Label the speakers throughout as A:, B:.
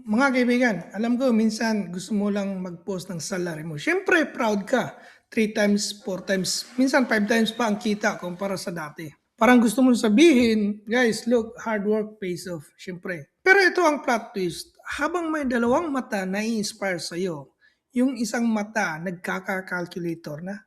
A: Mga kaibigan, alam ko minsan gusto mo lang mag-post ng salary mo. Siyempre proud ka, 3 times, 4 times, minsan 5 times pa ang kita kumpara sa dati. Parang gusto mong sabihin, guys, look, hard work pays off, siyempre. Pero ito ang plot twist, habang may dalawang mata na i-inspire sa'yo, yung isang mata nagkaka-calculator na.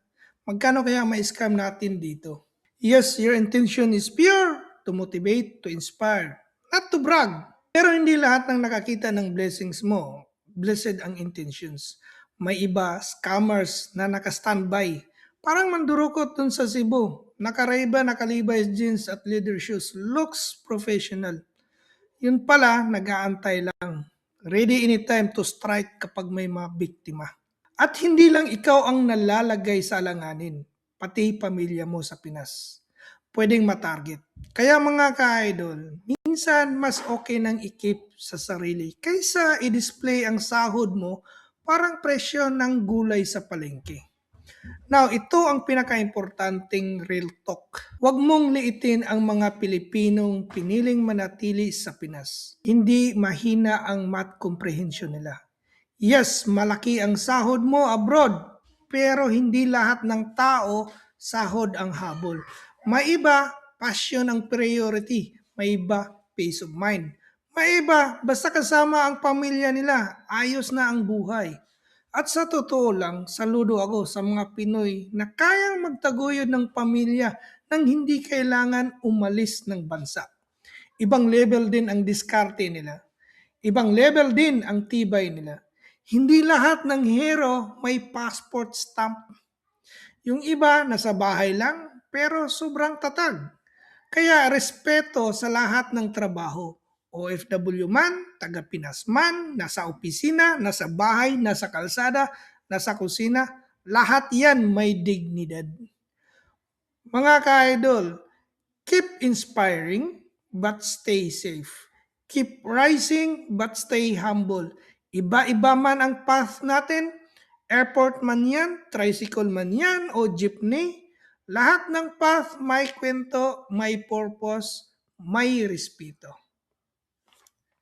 A: Magkano kaya ma-scam natin dito? Yes, your intention is pure, to motivate, to inspire, not to brag. Pero hindi lahat ng nakakita ng blessings mo, blessed ang intentions. May iba, scammers na naka-standby. Parang mandurukot dun sa Cebu. Nakaraiba, nakalibay jeans at leather shoes. Looks professional. Yun pala, nag-aantay lang. Ready anytime to strike kapag may mga biktima. At hindi lang ikaw ang nalalagay sa alanganin, pati pamilya mo sa Pinas. Pwedeng matarget. Kaya mga ka-idol, minsan mas okay nang i-keep sa sarili kaysa i-display ang sahod mo parang presyo ng gulay sa palengke. Now, ito ang pinaka-importanting real talk. Huwag mong liitin ang mga Pilipinong piniling manatili sa Pinas. Hindi mahina ang math comprehension nila. Yes, malaki ang sahod mo abroad, pero hindi lahat ng tao sahod ang habol. May iba, passion ang priority. May iba, peace of mind. May iba, basta kasama ang pamilya nila, ayos na ang buhay. At sa totoo lang, saludo ako sa mga Pinoy na kayang magtaguyod ng pamilya nang hindi kailangan umalis ng bansa. Ibang level din ang diskarte nila. Ibang level din ang tibay nila. Hindi lahat ng hero may passport stamp. Yung iba nasa bahay lang pero sobrang tatag. Kaya respeto sa lahat ng trabaho. OFW man, taga Pinas man, nasa opisina, nasa bahay, nasa kalsada, nasa kusina, lahat yan may dignidad. Mga ka-idol, keep inspiring but stay safe. Keep rising but stay humble. Iba-iba man ang path natin, airport man yan, tricycle man yan, o jeepney, lahat ng path may kwento, may purpose, may respeto.